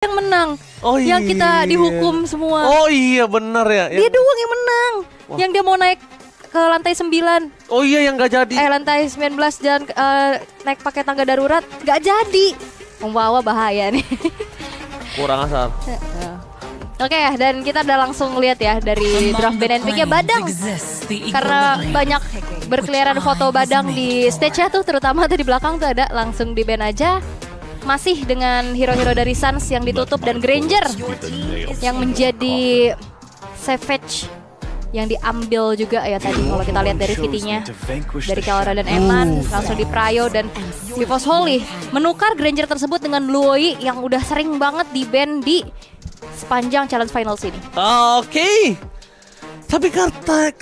yang menang. Oh iya. Yang kita dihukum semua. Oh iya benar ya. Dia doang yang menang. Wah. Yang dia mau naik ke lantai 9. Oh iya yang gak jadi. Lantai 19 dan naik pakai tangga darurat gak jadi. Membawa bahaya nih. Kurang asal. Oke, dan kita udah langsung lihat ya dari draft band and pick-nya Badang. Karena banyak berkeliaran foto Badang di stage-nya tuh, terutama tuh di belakang tuh ada, langsung di band aja. Masih dengan hero-hero dari Suns yang ditutup dan Granger yang menjadi Savage yang diambil juga ya tadi kalau kita lihat dari VT-nya dari Kelora dan Eman langsung di Prayo dan Vivos Holy menukar Granger tersebut dengan Luoi yang udah sering banget di band di sepanjang challenge finals ini. Oke. Tapi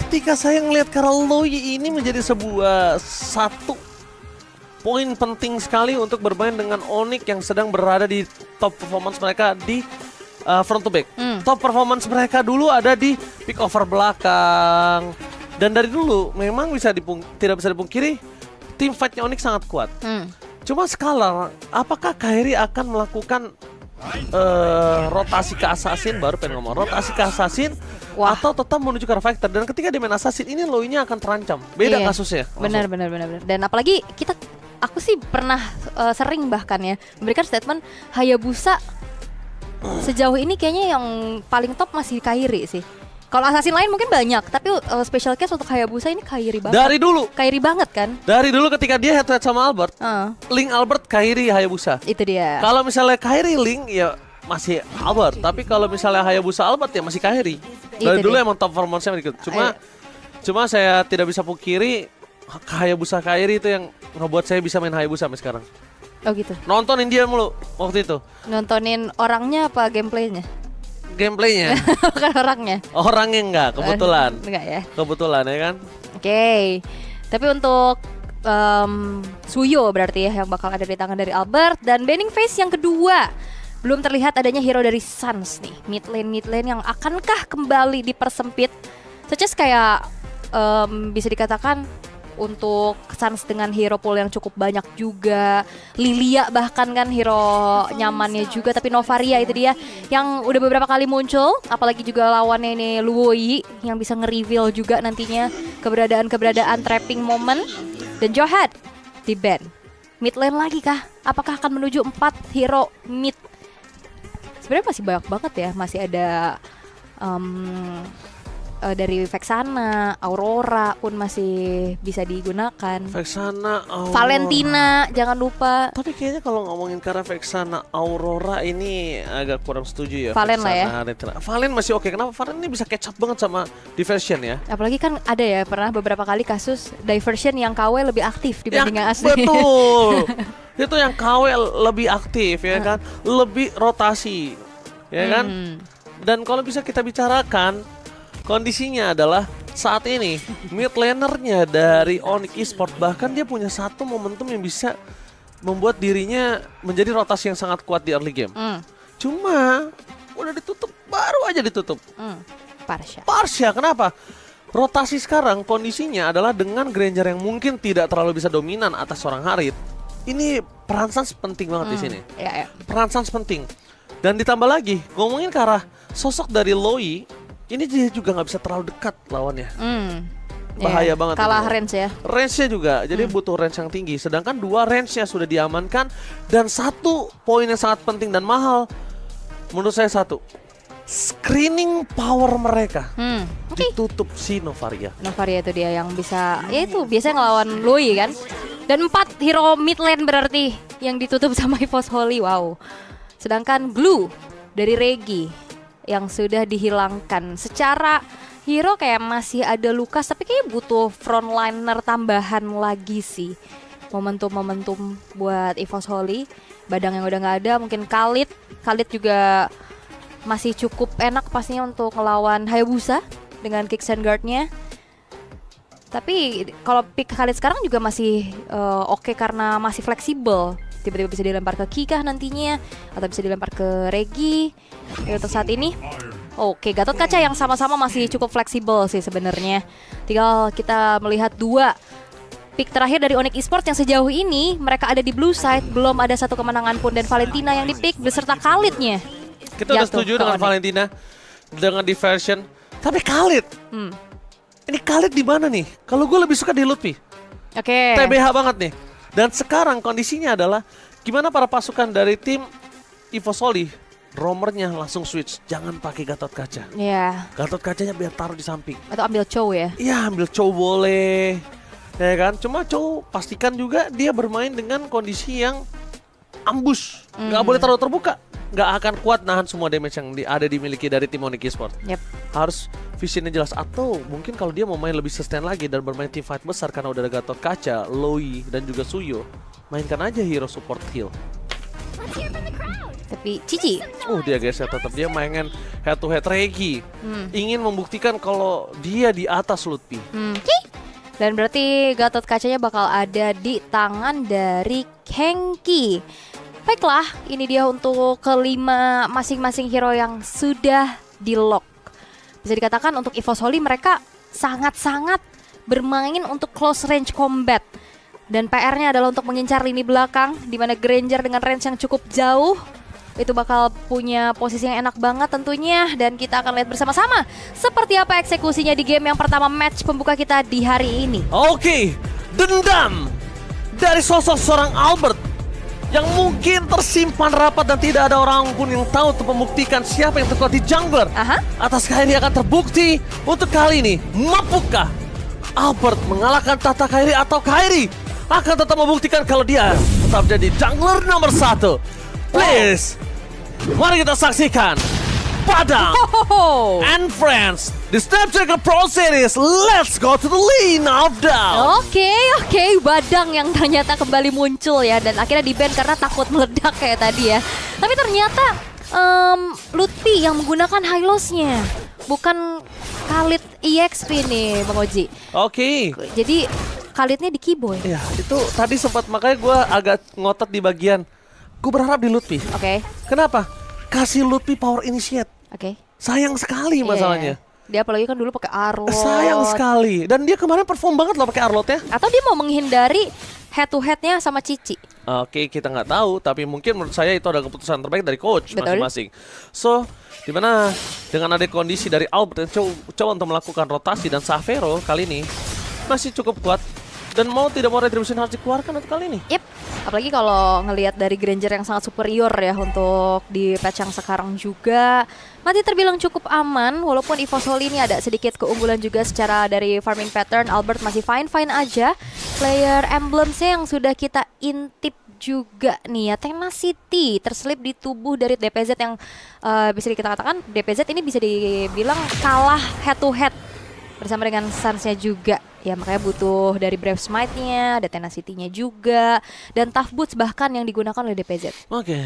ketika saya ngelihat Karl Loi ini menjadi sebuah satu poin penting sekali untuk bermain dengan Onyx yang sedang berada di top performance mereka di front to back. Top performance mereka dulu ada di pick over belakang. Dan dari dulu memang tidak bisa dipungkiri tim fightnya Onyx sangat kuat. Cuma sekarang apakah Kairi akan melakukan rotasi ke Assassin, baru pengen ngomong rotasi ke Assassin atau tetap menuju ke Refactor? Dan ketika dia main Assassin ini Loi-nya akan terancam. Beda kasusnya. Benar. Dan apalagi aku sih pernah sering bahkan ya memberikan statement Hayabusa sejauh ini kayaknya yang paling top masih Kairi sih. Kalau Assassin lain mungkin banyak, tapi special case untuk Hayabusa ini Kairi banget. Dari dulu. Kairi banget kan? Dari dulu ketika dia head to head sama Albert, Link Albert Kairi Hayabusa. Itu dia. Kalau misalnya Kairi Link ya masih Albert, tapi kalau misalnya Hayabusa Albert ya masih Kairi. Dari dulu emang top performance-nya gitu. Cuma saya tidak bisa pungkiri Hayabusa Kairi itu yang ngebuat saya bisa main Hayabusa sampai sekarang. Oh gitu. Nontonin dia mulu waktu itu. Nontonin orangnya apa gameplaynya? Gameplaynya. Bukan orangnya. Orangnya enggak, kebetulan. Enggak ya. Kebetulan ya kan. Oke. Tapi untuk Suyo berarti ya yang bakal ada di tangan dari Albert. Dan banning phase yang kedua, belum terlihat adanya hero dari Suns nih. Mid lane yang akankah kembali dipersempit? Such as kayak bisa dikatakan untuk Suns dengan hero pool yang cukup banyak juga. Lilia bahkan kan hero nyamannya juga. Tapi Novaria itu dia yang udah beberapa kali muncul. Apalagi juga lawannya ini Luoi yang bisa nge-reveal juga nantinya keberadaan trapping moment. Dan Johad di ban. Mid lane lagi kah? Apakah akan menuju 4 hero mid? Sebenarnya masih banyak banget ya. Masih ada dari Vexana, Aurora pun masih bisa digunakan. Vexana, Aurora. Valentina, jangan lupa. Tapi kayaknya kalau ngomongin karena Vexana, Aurora ini agak kurang setuju ya. Valen lah ya. Valen masih oke. Kenapa Valen ini bisa catch up banget sama Diversion ya? Apalagi kan ada ya pernah beberapa kali kasus Diversion yang KW lebih aktif dibanding yang asli. Betul. Itu yang KW lebih aktif ya kan, lebih rotasi ya kan. Dan kalau bisa kita bicarakan, kondisinya adalah saat ini mid lanernya dari Onyx Esports bahkan dia punya satu momentum yang bisa membuat dirinya menjadi rotasi yang sangat kuat di early game. Cuma udah ditutup, baru aja ditutup. Parsha, kenapa? Rotasi sekarang kondisinya adalah dengan Granger yang mungkin tidak terlalu bisa dominan atas seorang Harit. Ini peran Suns penting banget di sini. Peran Suns penting. Dan ditambah lagi ngomongin ke arah sosok dari Loi, ini dia juga nggak bisa terlalu dekat lawannya. Bahaya banget. Kalah range ya. Range-nya juga, jadi butuh range yang tinggi. Sedangkan 2 range-nya sudah diamankan. Dan 1 poin yang sangat penting dan mahal, menurut saya screening power mereka ditutup si Novaria. Novaria itu dia yang bisa, ya itu biasanya ngelawan Loi kan. Dan 4 hero mid lane berarti yang ditutup sama Vivos Holy, wow. Sedangkan Glue dari Regi yang sudah dihilangkan. Secara hero kayak masih ada Lukas, tapi kayak butuh frontliner tambahan lagi sih. Momentum-momentum buat Vivos Holy. Badang yang udah gak ada, mungkin Khalid juga masih cukup enak pastinya untuk ngelawan Hayabusa dengan kicks and guard-nya. Tapi kalau pick Khalid sekarang juga masih oke karena masih fleksibel. Tiba-tiba bisa dilempar ke Kikah nantinya, atau bisa dilempar ke Regi. Untuk saat ini oke, Gatot Kaca yang sama-sama masih cukup fleksibel sih sebenarnya. Tinggal kita melihat 2 pick terakhir dari Onyx Esports yang sejauh ini mereka ada di blue side, belum ada satu kemenangan pun, dan Valentina yang di pick beserta Khalidnya. Kita udah setuju dengan Valentina, dengan diversion, tapi Khalid. Ini Khalid di mana nih? Kalau gue lebih suka di Lutfi. Oke. TBH banget nih. Dan sekarang kondisinya adalah gimana para pasukan dari tim EvoSoli, roamernya langsung switch, jangan pakai Gatot Kaca. Iya. Gatot Kacanya biar taruh di samping. Atau ambil Chow ya? Iya, ambil Chow boleh. Ya kan? Cuma Chow pastikan juga dia bermain dengan kondisi yang ambush. Nggak boleh terlalu terbuka. Nggak akan kuat nahan semua damage yang ada dimiliki dari tim Onyx Esports. Yep. Harus visionnya jelas. Atau mungkin kalau dia mau main lebih sustain lagi dan bermain team fight besar karena udah ada Gatot Kaca, Loi, dan juga Suyo, mainkan aja hero support heal. Tapi Cici, Dia guys ya, tetap dia mainin head to head Regi. Ingin membuktikan kalau dia di atas Lutfi. dan berarti Gatot Kacanya bakal ada di tangan dari Hengki. Baiklah, ini dia untuk kelima masing-masing hero yang sudah di lock. Bisa dikatakan untuk EvoSoli mereka sangat-sangat bermain untuk close range combat. Dan PR-nya adalah untuk mengincar lini belakang, di mana Granger dengan range yang cukup jauh itu bakal punya posisi yang enak banget tentunya. Dan kita akan lihat bersama-sama seperti apa eksekusinya di game yang pertama match pembuka kita di hari ini. Oke, dendam dari sosok seorang Albert yang mungkin tersimpan rapat dan tidak ada orang pun yang tahu untuk membuktikan siapa yang terkuat di jungler. Atas Kairi akan terbukti untuk kali ini. Mampukah Albert mengalahkan Tata Kairi atau Kairi akan tetap membuktikan kalau dia tetap jadi jungler nomor 1? Please, mari kita saksikan Padang and Friends di Snapdragon Pro Series. Let's go to the lane of down. Oke, Badang yang ternyata kembali muncul ya, dan akhirnya di-ban karena takut meledak kayak tadi ya. Tapi ternyata Lutfi yang menggunakan high loss-nya, bukan Khalid EXP nih Bang Oji. Oke. Jadi Khalidnya di Keyboy. Ya, itu tadi sempat, makanya gue agak ngotot di bagian. Gue berharap di Lutfi. Oke. Kenapa? Kasih Lutfi power initiate. Oke. Sayang sekali masalahnya. Dia apalagi kan dulu pakai Arlot. Sayang sekali. Dan dia kemarin perform banget loh pakai Arlot ya. Atau dia mau menghindari head to headnya sama Cici. Oke, kita nggak tahu, tapi mungkin menurut saya itu ada keputusan terbaik dari coach masing-masing. So, dimana dengan ada kondisi dari Albert yang coba untuk melakukan rotasi, dan Savero kali ini masih cukup kuat. Dan mau tidak mau retribution harus dikeluarkan untuk kali ini. Yep, apalagi kalau ngelihat dari Granger yang sangat superior ya untuk di patch yang sekarang juga. Masih terbilang cukup aman, walaupun EvoSoli ini ada sedikit keunggulan juga secara dari farming pattern. Albert masih fine-fine aja. Player emblemsnya yang sudah kita intip juga nih ya, Tenacity terselip di tubuh dari DPZ yang bisa kita katakan DPZ ini bisa dibilang kalah head to head bersama dengan Suns-nya juga. Ya makanya butuh dari Brave Smite-nya, ada Tenacity-nya juga, dan Tough Boots bahkan yang digunakan oleh DPZ. Oke,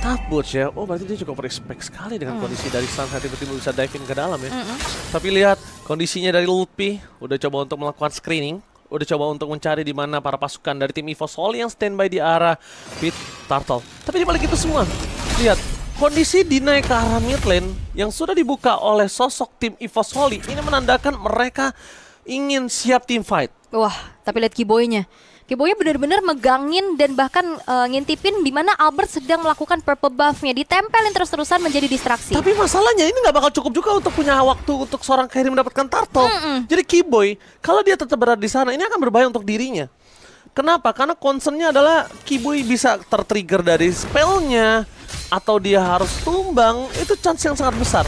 Tough Boots ya. Oh berarti dia cukup respect sekali dengan kondisi dari Suns saat tiba-tiba bisa dive in ke dalam ya. Tapi lihat kondisinya dari Lutfi, udah coba untuk melakukan screening, udah coba untuk mencari di mana para pasukan dari tim EvoSoli yang standby di arah Pit Turtle. Tapi dibalik itu semua, lihat kondisi dinaik ke arah mid lane yang sudah dibuka oleh sosok tim EvoSoli. Ini menandakan mereka ingin siap team fight. Wah, tapi lihat Keyboy-nya. Keyboy-nya benar-benar megangin dan bahkan ngintipin di mana Albert sedang melakukan purple buff-nya. Ditempelin terus-terusan menjadi distraksi. Tapi masalahnya ini nggak bakal cukup juga untuk punya waktu untuk seorang Kairi mendapatkan turtle. Jadi Keyboy, kalau dia tetap berada di sana, ini akan berbahaya untuk dirinya. Kenapa? Karena concernnya adalah Keyboy bisa tertrigger dari spellnya, atau dia harus tumbang, itu chance yang sangat besar.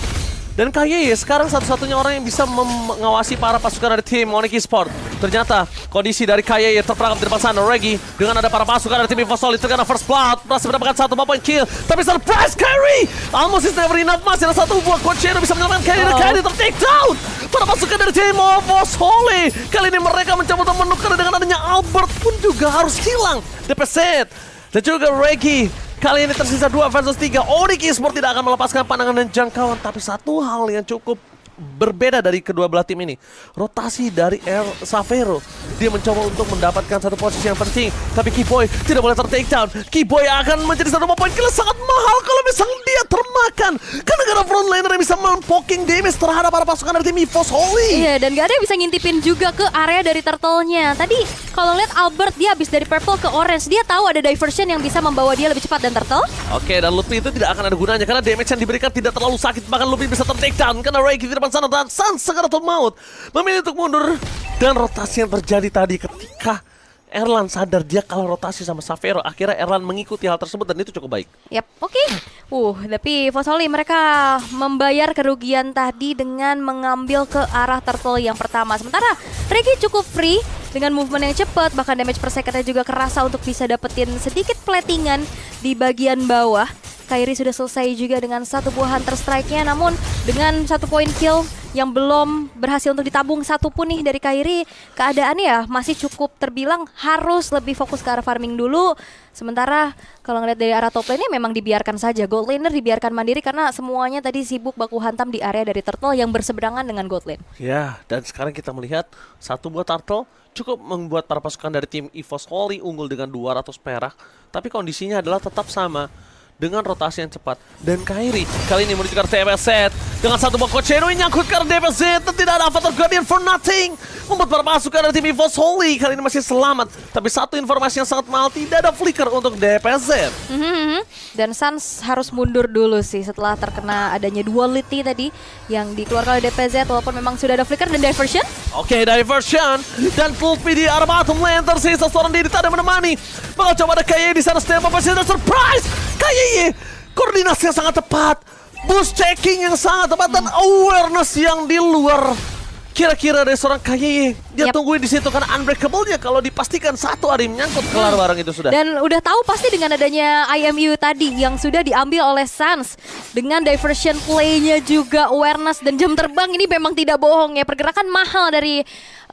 Dan KYY sekarang satu-satunya orang yang bisa mengawasi para pasukan dari tim Onyx Esports. Ternyata kondisi dari KYY terperangkap di depan sana. Regi dengan ada para pasukan dari tim EvoSoli terkena first blood, berhasil mendapatkan 1 point kill. Tapi surprise Kairi, almost is never enough. Masih ada 1 buah Coachero bisa menyelamatkan Kairi, dan Kairi ter-take down. Para pasukan dari tim EvoSoli kali ini mereka mencoba untuk menukar, dengan adanya Albert pun juga harus hilang. DPZ dan juga Regi kali ini tersisa 2 versus 3. Onyx Esports tidak akan melepaskan pandangan dan jangkauan. Tapi satu hal yang cukup berbeda dari kedua belah tim ini, rotasi dari Savero. Dia mencoba untuk mendapatkan satu posisi yang penting, tapi Keyboy tidak boleh ter-take down. Keyboy akan menjadi 1 point kill sangat mahal kalau misalnya dia termakan karena gara front laner yang bisa mempoking damage terhadap para pasukan dari tim EVOS Holy. Iya, dan gak ada yang bisa ngintipin juga ke area dari turtle-nya. Tadi kalau lihat Albert, dia habis dari purple ke orange, dia tahu ada diversion yang bisa membawa dia lebih cepat dan turtle. Oke, dan Lutfi itu tidak akan ada gunanya karena damage yang diberikan tidak terlalu sakit. Bahkan Lutfi bisa ter-take down karena Reiki di depan sana dan Sans Sekaratul Maut memilih untuk mundur. Dan rotasi yang terjadi tadi ketika Erlan sadar dia kalau rotasi sama Savero, akhirnya Erlan mengikuti hal tersebut dan itu cukup baik. Yap, oke. Tapi EVOS Holy mereka membayar kerugian tadi dengan mengambil ke arah turtle yang pertama. Sementara Regi cukup free dengan movement yang cepat, bahkan damage per second-nya juga kerasa untuk bisa dapetin sedikit platingan di bagian bawah. Kairi sudah selesai juga dengan satu buah hunter strike-nya, namun dengan satu point kill yang belum berhasil untuk ditabung satu pun nih dari Kairi, keadaannya ya masih cukup terbilang harus lebih fokus ke arah farming dulu. Sementara kalau ngeliat dari arah top lane-nya memang dibiarkan saja, gold laner dibiarkan mandiri karena semuanya tadi sibuk baku hantam di area dari turtle yang berseberangan dengan gold lane. Ya, dan sekarang kita melihat satu buah turtle cukup membuat para pasukan dari tim EVOS Holy unggul dengan 200 perak, tapi kondisinya adalah tetap sama dengan rotasi yang cepat. Dan Kairi kali ini menuju ke DPZ dengan satu buah Kocheno yang nyangkut ke DPZ dan tidak ada Avatar Guardian for nothing, membuat para pasukan dari tim EVOS Holy kali ini masih selamat. Tapi satu informasi yang sangat mahal, tidak ada flicker untuk DPZ. Dan Sans harus mundur dulu sih setelah terkena adanya duality tadi yang dikeluarkan oleh DPZ, walaupun memang sudah ada flicker dan diversion. Oke, diversion dan Pulpi di arah bottom lane, tersisa seorang diri tak ada menemani. Bakal coba ada Kaye di sana, step up, pasti ada surprise. Kaye, koordinasi yang sangat tepat, boost checking yang sangat tepat, dan awareness yang di luar kira-kira dari seorang Kaye. Dia tungguin di situ karena unbreakable-nya kalau dipastikan satu hari menyangkut kelar barang itu sudah. Dan udah tahu pasti dengan adanya IMU tadi yang sudah diambil oleh Sans, dengan diversion play-nya juga awareness dan jam terbang, ini memang tidak bohong ya, pergerakan mahal dari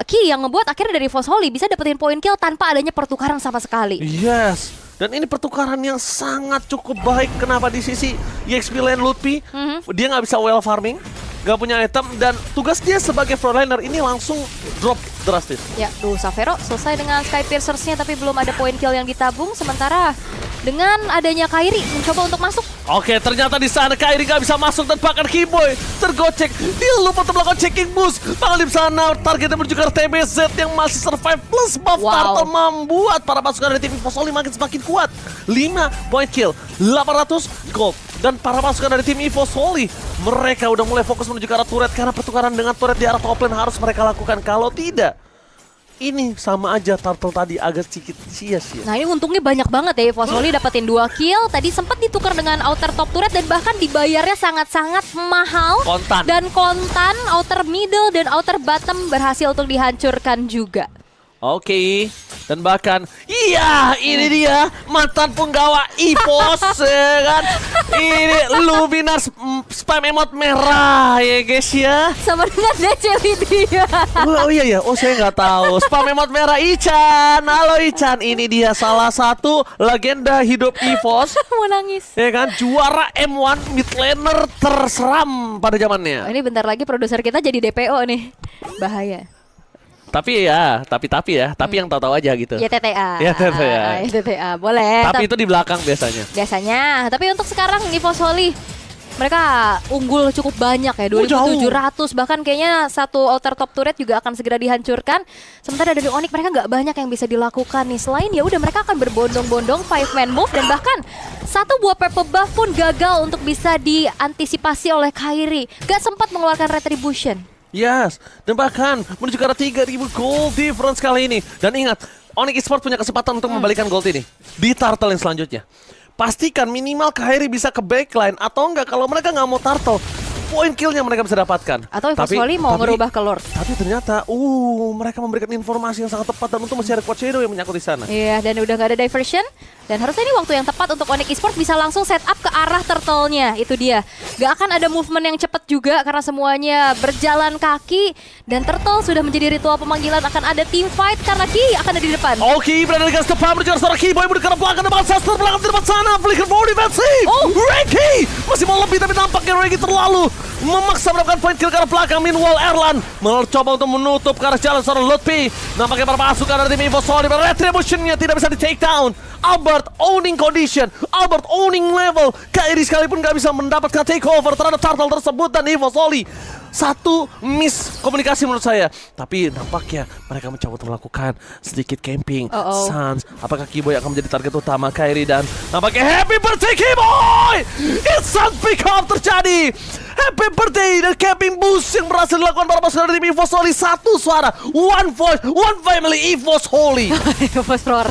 Ki yang ngebuat akhirnya dari EVOS Holy bisa dapetin point kill tanpa adanya pertukaran sama sekali. Yes. Dan ini pertukaran yang sangat cukup baik. Kenapa di sisi EXP lane Lutfi, dia nggak bisa well farming, nggak punya item, dan tugas dia sebagai frontliner ini langsung drop drastis. Ya, Savero selesai dengan Sky Piercers-nya tapi belum ada point kill yang ditabung. Sementara dengan adanya Kairi mencoba untuk masuk. Oke, ternyata di sana Kairi nggak bisa masuk dan bahkan Keyboy tergocek. Dia lupa untuk melakukan checking boost. Bahkan di sana targetnya menuju ke TBZ yang masih survive plus buff turtle membuat para pasukan dari tim EVOS Holy makin semakin kuat. 5 point kill, 800 gold. Dan para pasukan dari tim EVOS Holy, mereka udah mulai fokus menuju ke arah turret karena pertukaran dengan turret di arah top lane harus mereka lakukan. Kalau tidak, ini sama aja turtle tadi agak sedikit sia-sia. Nah, ini untungnya banyak banget ya EVOS Holy dapetin 2 kill. Tadi sempat ditukar dengan outer top turret dan bahkan dibayarnya sangat-sangat mahal. Dan kontan, outer middle dan outer bottom berhasil untuk dihancurkan juga. Oke, dan bahkan iya, ini dia mantan penggawa EVOS ya kan. Ini Luminar spam emot merah ya guys ya. Sama dengan DC dia. Oh iya ya, oh saya nggak tahu. Spam emot merah Ichan. Halo Ichan, ini dia salah satu legenda hidup EVOS. Mau nangis. Ya kan, juara M1 mid laner terseram pada zamannya. Ini bentar lagi produser kita jadi DPO nih. Bahaya. Tapi yang tahu-tahu aja gitu. Ya TTA. Ya TTA. Ya TTA, boleh. Tapi itu di belakang biasanya. Biasanya, tapi untuk sekarang EVOS Holy mereka unggul cukup banyak ya, 2.700, bahkan kayaknya satu outer top turret juga akan segera dihancurkan. Sementara dari Onyx mereka nggak banyak yang bisa dilakukan nih. Selain ya udah mereka akan berbondong-bondong 5-man move dan bahkan satu buah purple buff pun gagal untuk bisa diantisipasi oleh Kairi. Gak sempat mengeluarkan retribution. Yes, dan bahkan menuju ke arah 3.000 gold difference kali ini. Dan ingat, Onyx Esports punya kesempatan untuk membalikan gold ini di turtle yang selanjutnya. Pastikan minimal Kairi bisa ke backline, atau enggak kalau mereka nggak mau turtle, point killnya mereka bisa dapatkan. Atau EVOS Holy mau ngerubah ke Lord. Tapi ternyata, mereka memberikan informasi yang sangat tepat dan untuk masih ada Quad Shadow yang menyangkut di sana. Iya, dan udah nggak ada diversion. Dan harusnya ini waktu yang tepat untuk Onyx Esports bisa langsung set up ke arah turtle-nya. Itu dia. Gak akan ada movement yang cepat juga karena semuanya berjalan kaki. Dan turtle sudah menjadi ritual pemanggilan, akan ada team fight karena Ki akan ada di depan. Oke, berada di garis depan menuju seorang Keyboy menuju ke belakang depan Sester belakang di depan sana. Flicker for defensive. Reiki masih mau lebih tapi tampaknya Reiki terlalu memaksa mendapatkan point kill ke arah belakang. Meanwhile Erlan mencoba untuk menutup ke arah jalan seorang Lutfi. Nampaknya para pasukan dari tim EVOS Holy, retribution-nya tidak bisa di take down. Albert owning condition, Albert owning level. Kairi sekalipun gak bisa mendapatkan takeover terhadap turtle tersebut dan EVOS Holy. Satu miss komunikasi menurut saya. Tapi nampaknya mereka mencoba untuk melakukan sedikit camping. Sans, apakah Keyboy akan menjadi target utama Kairi dan nampaknya happy birthday Keyboy! Instant pick up terjadi. Happy birthday dan camping boost yang berhasil dilakukan para pasukan dari tim EVOS Holy. Satu suara, one voice, one family, EVOS Holy. EVOS Roar.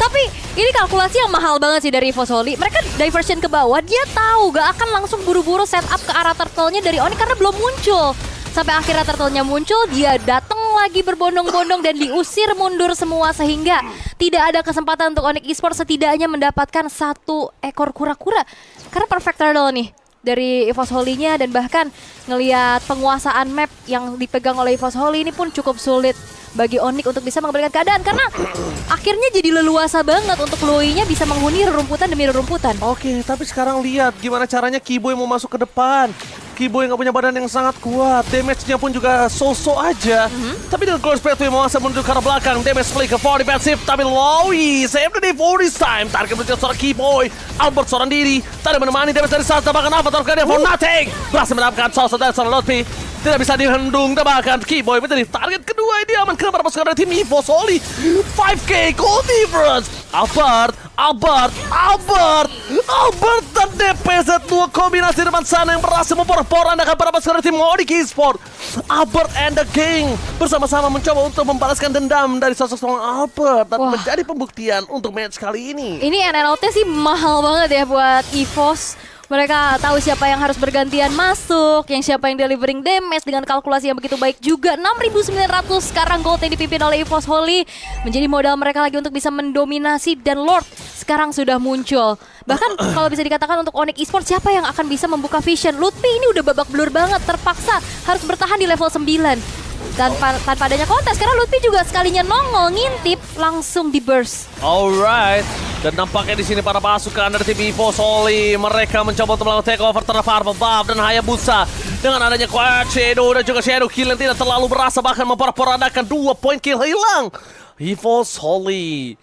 Tapi ini kalkulasi yang mahal banget sih dari EVOS Holy. Mereka diversion ke bawah, dia tahu gak akan langsung buru-buru setup ke arah turtle-nya dari Onyx karena belum muncul. Sampai akhirnya turtle-nya muncul, dia datang lagi berbondong-bondong dan diusir mundur semua sehingga tidak ada kesempatan untuk Onyx Esports setidaknya mendapatkan satu ekor kura-kura. Karena perfect turtle nih dari EVOS Holy-nya, dan bahkan ngelihat penguasaan map yang dipegang oleh EVOS Holy ini pun cukup sulit bagi Onyx untuk bisa mengembalikan keadaan karena akhirnya jadi leluasa banget untuk Loi-nya bisa menghuni rerumputan demi rerumputan. Oke, tapi sekarang lihat gimana caranya Keyboy mau masuk ke depan. Keyboy nggak punya badan yang sangat kuat, damage-nya pun juga so-so aja. Tapi dengan close play mau menuju ke arah belakang, damage play ke 4 defensive, tapi Loi save the day for this time. Target menuju seorang Keyboy, Albert seorang diri, tadi menemani damage dari Santa, bahkan Avatar Guardian for nothing. Berhasil mendapatkan sosok dari seorang Lotfi. Tidak bisa dihendung, bahkan Keyboy menjadi target kedua. Dia aman ke para pasukan dari tim EVOS Holy. 5k goal difference. Albert dan DPZ, dua kombinasi depan sana yang berhasil memporak-porandakan para pasukan dari tim Onyx Esports. Albert and the King bersama-sama mencoba untuk membalaskan dendam dari sosok seorang Albert dan menjadi pembuktian untuk match kali ini. Ini NLT sih mahal banget ya buat EVOS. Mereka tahu siapa yang harus bergantian masuk, yang siapa yang delivering damage dengan kalkulasi yang begitu baik juga. 6.900 sekarang gold yang dipimpin oleh EVOS Holy menjadi modal mereka lagi untuk bisa mendominasi, dan Lord sekarang sudah muncul. Bahkan kalau bisa dikatakan untuk Onyx Esports siapa yang akan bisa membuka vision? Lutfi ini udah babak belur banget, terpaksa harus bertahan di level 9. Tanpa adanya kontes, karena Lutfi juga sekalinya nongol ngintip langsung di burst. Alright, dan nampaknya di sini para pasukan dari tim EVOS Holy mereka mencoba untuk melakukan takeover terhadap Purple Buff dan Hayabusa. Dengan adanya Quiet Shadow dan juga Shadow Kill yang tidak terlalu berasa, bahkan memporak-porandakan 2 point kill hilang. EVOS Holy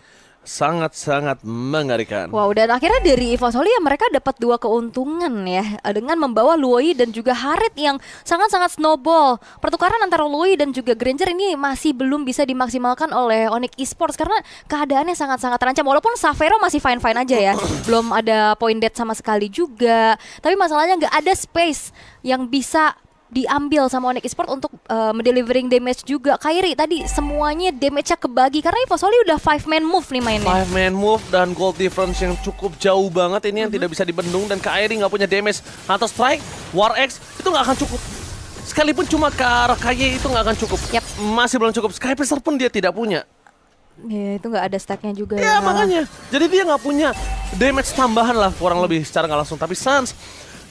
sangat-sangat mengerikan. Wow, dan akhirnya dari EVOS Holy ya mereka dapat 2 keuntungan ya, dengan membawa Loi dan juga Harit yang sangat-sangat snowball. Pertukaran antara Loi dan juga Granger ini masih belum bisa dimaksimalkan oleh Onyx Esports karena keadaannya sangat-sangat terancam. Walaupun Savero masih fine-fine aja ya, belum ada point dead sama sekali juga. Tapi masalahnya nggak ada space yang bisa diambil sama Onyx Esports untuk mendelivering damage juga. Kairi tadi semuanya damage-nya kebagi karena EVOS Holy udah 5-man move nih mainnya. 5-man move dan gold difference yang cukup jauh banget ini yang tidak bisa dibendung, dan Kairi nggak punya damage. Hunter Strike, War X itu nggak akan cukup. Sekalipun cuma ke arah KY itu nggak akan cukup. Masih belum cukup. Sky Piercer pun dia tidak punya. Ya itu nggak ada stacknya juga ya. Makanya. Jadi dia nggak punya damage tambahan lah kurang lebih secara nggak langsung. Tapi Sans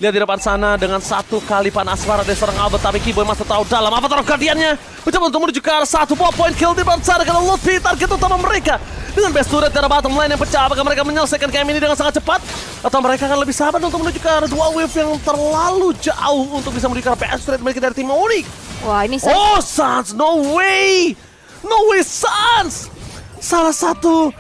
lihat di depan sana dengan 1 kali panas suara dari seorang Albert, tapi Keyboy masih terlalu dalam. Avatar Guardian-nya mencoba untuk menuju ke arah 1 point kill di depan sana karena Lutfi target utama mereka. Dengan best turret dari bottom line yang pecah, apakah mereka menyelesaikan game ini dengan sangat cepat? Atau mereka akan lebih sabar untuk menuju ke arah 2 wave yang terlalu jauh untuk bisa menuju ke arah best turret mereka dari tim Onyx? Wah ini Sans, no way! No way, Sans! Salah satu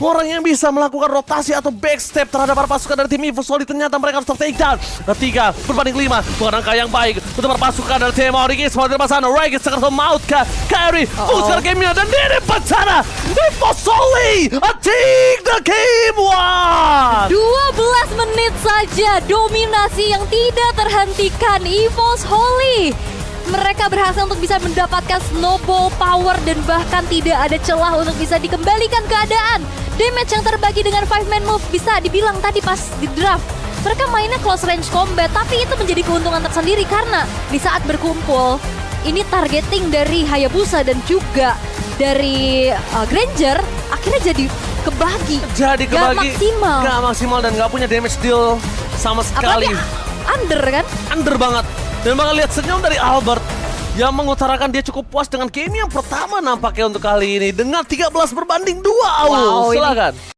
orang yang bisa melakukan rotasi atau backstep terhadap para pasukan dari tim EVOS Holy, ternyata mereka harus take down. 3 berbanding 5, bukan angka yang baik untuk para pasukan dari tim Onyx Esports. Di depan sana Regis sekarang maut ke Kairi, full gamenya, dan di depan sana EVOS Holy take the game 1. 12 menit saja dominasi yang tidak terhentikan EVOS Holy. Mereka berhasil untuk bisa mendapatkan snowball power dan bahkan tidak ada celah untuk bisa dikembalikan keadaan. Damage yang terbagi dengan 5-man move bisa dibilang tadi pas di draft. Mereka mainnya close range combat, tapi itu menjadi keuntungan tersendiri karena di saat berkumpul ini targeting dari Hayabusa dan juga dari Granger akhirnya jadi kebagi. Gak maksimal dan gak punya damage deal sama sekali. Apalagi under kan? Under banget. Dan bakal lihat senyum dari Albert yang mengutarakan dia cukup puas dengan game yang pertama nampaknya untuk kali ini dengan 13 berbanding 2. Silakan.